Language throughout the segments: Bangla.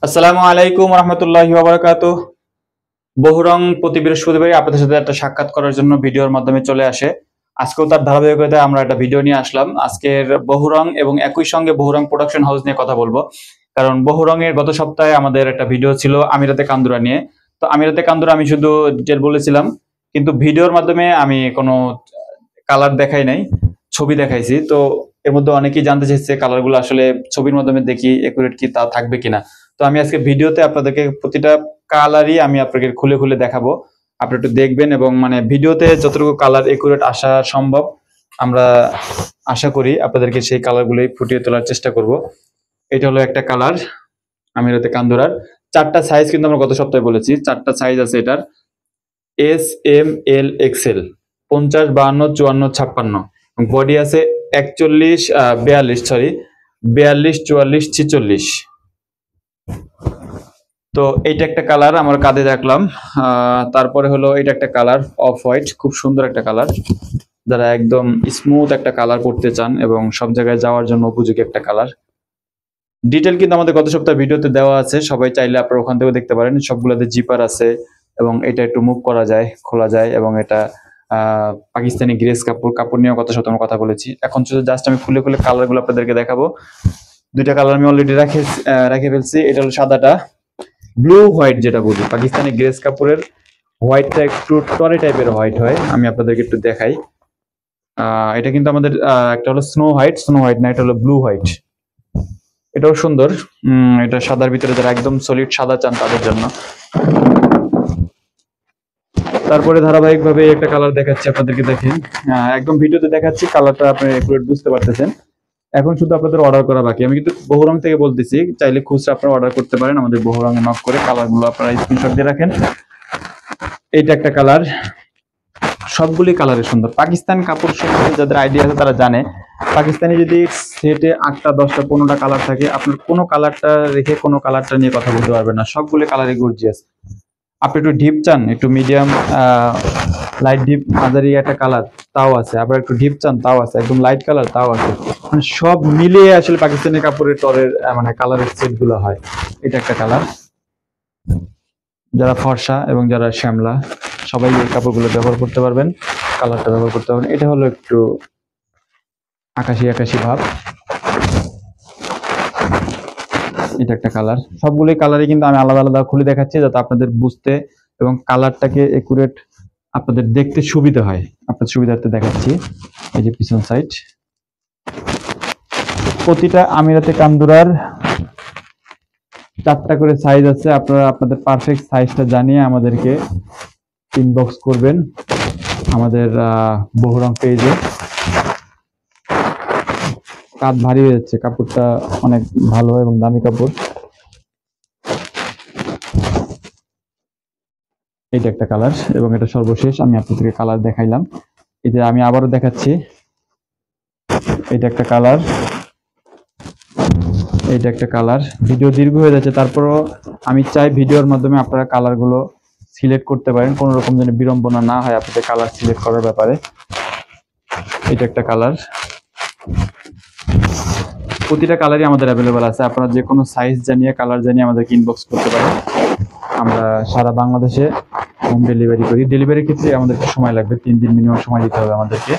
আসসালামু আলাইকুম রহমতুল্লাহি ওয়া বারাকাতুহু। বহুরং প্রতি বৃহস্পতিবারই আপনাদের সাথে একটা সাক্ষাৎ করার জন্য ভিডিওর মাধ্যমে চলে আসে। আজকেও তার ধারাবাহিকতায় আমরা একটা ভিডিও নিয়ে আসলাম। আজকের বহুরং এবং একই সঙ্গে বহুরং প্রোডাকশন হাউস নিয়ে কথা বলবো। কারণ বহুরঙের গত সপ্তাহে আমাদের একটা ভিডিও ছিল আমিরাতে কান্দুরা নিয়ে। তো আমিরাতে কান্দুরা আমি শুধু ডিটেল বলেছিলাম, কিন্তু ভিডিওর মাধ্যমে আমি কোনো কালার দেখাই নাই, ছবি দেখাইছি। তো এর মধ্যে অনেকেই জানতে চাইছে কালারগুলো আসলে ছবির মাধ্যমে দেখি একুরেট কি তা থাকবে কিনা। তো আমি আজকে ভিডিওতে আপনাদেরকে প্রতিটা কালারই আমি আপনাকে খুলে খুলে দেখাবো। আপনি একটু দেখবেন এবং মানে ভিডিওতে যতটুকু কালার একুরেট আসা সম্ভব আমরা আশা করি আপনাদেরকে সেই কালারগুলোই ফুটিয়ে তোলার চেষ্টা করব। এটা হলো একটা কালার আমিরাতে কান্দুরার। চারটা সাইজ কিন্তু আমরা গত সপ্তাহে বলেছি, চারটা সাইজ আছে এটার। এস, এম, এল, এক্সেল, 50, 52, 54, 56। বডি আছে 41, 42, সরি 42, 44, 46। তো এইটা একটা কালার আমার কাঁধে রাখলাম। তারপরে হলো এটা একটা কালার অফ হোয়াইট, খুব সুন্দর একটা কালার। যারা একদম স্মুথ একটা কালার পড়তে চান এবং সব জায়গায় যাওয়ার জন্য উপযোগী একটা কালার। ডিটেল কিন্তু আমাদের গত সপ্তাহে ভিডিওতে দেওয়া আছে, সবাই চাইলে আপনারা ওখান থেকে দেখতে পারেন। সবগুলোতে জিপার আছে এবং এটা একটু মুভ করা যায়, খোলা যায়। এবং এটা পাকিস্তানি গ্রেস কাপড়, কাপড় নিয়ে গত সপ্তাহে আমরা কথা বলেছি। এখন শুধু জাস্ট আমি খুলে খুলে কালারগুলো আপনাদেরকে দেখাবো। দুইটা কালার আমি অলরেডি রেখে ফেলছি। এটা হলো সাদাটা, ব্লু হোয়াইট যেটা বলি, পাকিস্তানি গ্রেস কাপড়ের হোয়াইটটা একটু টরে টাইপের হোয়াইট হয়। আমি আপনাদেরকে একটু দেখাই। এটা কিন্তু আমাদের একটা হলো স্নো হোয়াইট না, এটা হলো ব্লু হোয়াইট। এটাও সুন্দর। এটা সাদার ভিতরে যারা একদম সলিড সাদা চান তাদের জন্য। তারপরে ধারাবাহিক ভাবে একটা কালার দেখাচ্ছি আপনাদেরকে, দেখেন। একদম ভিডিওতে দেখাচ্ছি, কালারটা আপনি একুরেট বুঝতে পারতেছেন। এখন শুধু আপনাদের অর্ডার করা বাকি। আমি কিন্তু বহুরং থেকে বলতেছি, চাইলে খুচরা আপনারা অর্ডার করতে পারেন আমাদের বহুরঙে নক করে। কালারগুলো আপনারা স্ক্রিনশট দিয়ে রাখেন। এইটা একটা কালার। সবগুলি কালারে সুন্দর। পাকিস্তান কাপড় সম্পর্কে যাদের আইডিয়া আছে তারা জানে, পাকিস্তানি যদি সেটে 8টা 10টা 15টা কালার থাকে, আপনার কোনো কালারটা রেখে কোনো কালারটা নিয়ে কথা বলতে পারবেন না। সবগুলি কালারই গর্জিয়াস। আপনি একটু ডিপ চান, একটু মিডিয়াম, লাইট ডিপ, মাঝারি একটা কালার, তাও আছে। আবার একটু ডিপ চান, তাও আছে। একদম লাইট কালার, তাও আছে। মানে সব মিলিয়ে আসলে পাকিস্তানি কাপড়ের টরের মানে কালারের সেট গুলো হয়। এটা একটা কালার। যারা ফর্সা এবং যারা শ্যামলা সবাই এই কাপড়গুলো ব্যবহার করতে পারবেন, কালারটা ব্যবহার করতে পারবেন। এটা হলো একটু আকাশি আকাশি ভাব। এটা একটা কালার। সবগুলোই কালারই কিন্তু আমি আলাদা আলাদা খুলে দেখাচ্ছি যাতে আপনাদের বুঝতে এবং কালারটাকে একুরেট আপনাদের দেখতে সুবিধা হয়। আপনাদের সুবিধার্থে দেখাচ্ছি। এই যে পিছন সাইড। প্রতিটা আমিরাতে কান্দুরার 4টা করে সাইজ আছে। আপনারা আপনাদের পারফেক্ট সাইজটা জানিয়ে আমাদেরকে ইনবক্স করবেন আমাদের বহুরং পেজে। কাঁধ ভারী হয়ে যাচ্ছে, কাপড়টা অনেক ভালো এবং দামি কাপড়। এটা একটা কালার এবং এটা সর্বশেষ আমি আপনাদেরকে কালার দেখাইলাম। এই যে আমি আবারও দেখাচ্ছি। এটা একটা কালার, এটা একটা কালার। ভিডিও দীর্ঘ হয়ে যাচ্ছে, তারপরও আমি চাই ভিডিওর মাধ্যমে আপনারা কালারগুলো সিলেক্ট করতে পারেন, কোনো রকম যেন বিড়ম্বনা না হয় আপনাদের কালার সিলেক্ট করার ব্যাপারে। এটা একটা কালার। প্রতিটা কালারই আমাদের অ্যাভেলেবেল আছে। আপনারা যে কোনো সাইজ জানিয়ে, কালার জানিয়ে আমাদেরকে ইনবক্স করতে পারেন। আমরা সারা বাংলাদেশে হোম ডেলিভারি করি। ডেলিভারির ক্ষেত্রে আমাদেরকে সময় লাগবে, 3 দিন মিনিমাম সময় দিতে হবে আমাদেরকে।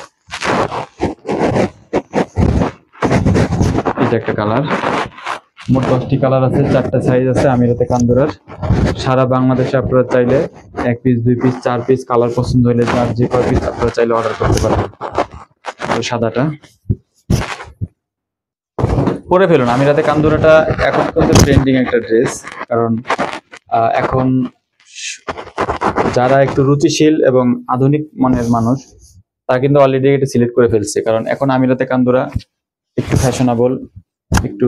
এটা একটা কালার। মোট 10টি কালার আছে, 4টা সাইজ আছে আমিরাতে কান্দুরার। সারা বাংলাদেশে আপনারা চাইলে 1 পিস 2 পিস 4 পিস কালার পছন্দ হলে যার যে কয় পিস আপনারা চাইলে অর্ডার করতে পারবেন। তো সাদাটা পরে ফেলুন। আমিরাতে কান্দুরাটা এখন পর্যন্ত ট্রেন্ডিং একটা ড্রেস। কারণ এখন যারা একটু রুচিশীল এবং আধুনিক মনের মানুষ তারা কিন্তু অলরেডি এটা সিলেক্ট করে ফেলছে। কারণ এখন আমিরাতে কান্দুরা একটু ফ্যাশনেবল, একটু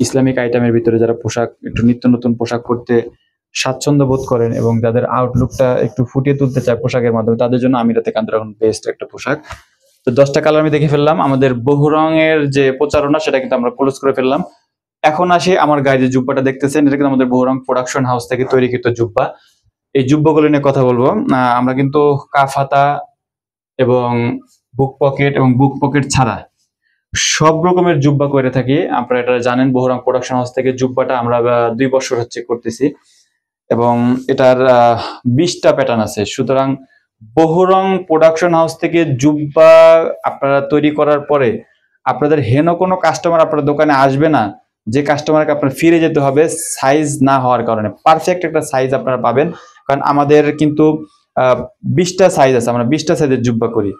ইসলামিক আইটেমের ভিতরে যারা পোশাক, একটু নিত্য নতুন পোশাক পরতে স্বাচ্ছন্দ্য বোধ করেন এবং যাদের আউটলুকটা একটু ফুটিয়ে তুলতে চায় পোশাকের মাধ্যমে, তাদের জন্য আমিরাতে কান্দুরা এখন বেস্ট একটা পোশাক। তো 10টা কালার আমি দেখে ফেললাম। আমাদের বহুরঙের যে প্রচারণা সেটা কিন্তু আমরা ক্লোজ করে ফেললাম। এখন আসি আমার গায়ে যে জুব্বাটা দেখতেছেন, এটা কিন্তু আমাদের বহুরং প্রোডাকশন হাউস থেকে তৈরিকৃত জুব্বা। এই জুব্বাগুলো নিয়ে কথা বলবো। আমরা কিন্তু কাফ হাতা এবং বুক পকেট এবং বুক পকেট ছাড়া সব রকমের জুব্বা করে থাকি। আপনারা এটা জানেন, বহুরং প্রোডাকশন হাউস থেকে জুব্বাটা আমরা 2 বছর হচ্ছে করতেছি এবং এটার 20টা প্যাটার্ন আছে। সুতরাং বহুরং প্রোডাকশন হাউস থেকে জুব্বা আপনারা তৈরি করার পরে আপনাদের হেন কোনো কাস্টমার আপনার দোকানে আসবে না যে কাস্টমারকে আপনার ফিরে যেতে হবে সাইজ না হওয়ার কারণে। পারফেক্ট একটা সাইজ আপনারা পাবেন, কারণ আমাদের কিন্তু 20টা সাইজ আছে, আমরা 20টা সাইজের জুব্বা করি।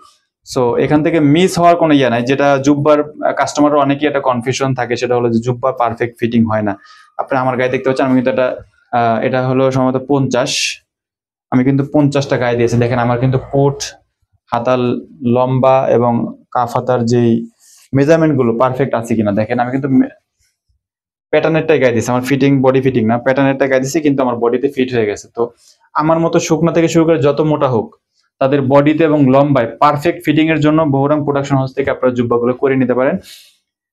সো এখান থেকে মিস হওয়ার কোনো ইয়ে নাই। যেটা জুব্বার কাস্টমার অনেকেই একটা কনফিউশন থাকে, সেটা হলো যে জুব্বা পারফেক্ট ফিটিং হয় না। আপনি আমার গায়ে দেখতে পাচ্ছেন, আমি কিন্তু এটা হলো সম্ভবত 50, আমি কিন্তু 50টা গায়ে দিয়েছি। দেখেন আমার কিন্তু কোট, হাতার লম্বা এবং কাফ হাতার যেই মেজারমেন্ট গুলো পারফেক্ট আছে কিনা দেখেন। আমি কিন্তু প্যাটার্নেরটাই গায়ে দিয়েছি, আমার ফিটিং বডি ফিটিং না, প্যাটার্নেরটা গায়ে দিয়েছি, কিন্তু আমার বডিতে ফিট হয়ে গেছে। তো আমার মতো শুকনা থেকে শুরু করে যত মোটা হোক, তাদের বডিতে এবং লম্বায় পারফেক্ট ফিটিং এর জন্য বহুরং প্রোডাকশন হাউস থেকে আপনারা জুব্বাগুলো করে নিতে পারেন।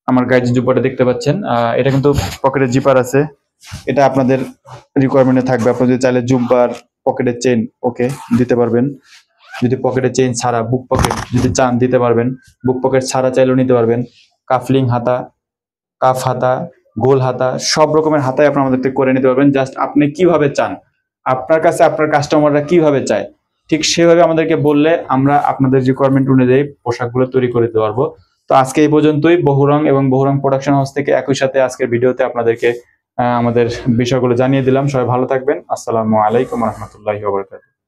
আমার গায়ে যে জুব্বাটা দেখতে পাচ্ছেন, এটা কিন্তু পকেটের জিপার আছে, এটা আপনাদের রিকোয়ারমেন্টে থাকবে। আপনি যদি চাইলে জুব্বার পকেটের চেইন ওকে দিতে পারবেন, যদি পকেটের চেইন ছাড়া বুক পকেট যদি চান দিতে পারবেন, বুক পকেট ছাড়া চাইলেও নিতে পারবেন। কাফলিং হাতা, কাফ হাতা, গোল হাতা, সব রকমের হাতায় আপনি আমাদের থেকে করে নিতে পারবেন। জাস্ট আপনি কিভাবে চান, আপনার কাছে আপনার কাস্টমাররা কিভাবে চায়, ঠিক সেভাবে আমাদেরকে বললে আমরা আপনাদের রিকোয়ারমেন্ট অনুযায়ী পোশাকগুলো তৈরি করে দিতে পারবো। তো আজকে এই পর্যন্তই। বহুরং এবং বহুরং প্রোডাকশন হাউস থেকে একই সাথে আজকের ভিডিওতে আপনাদেরকে আমাদের বিষয়গুলো জানিয়ে দিলাম। সবাই ভালো থাকবেন। আসসালামু আলাইকুম রহমতুল্লাহি ওয়া বারাকাতুহু।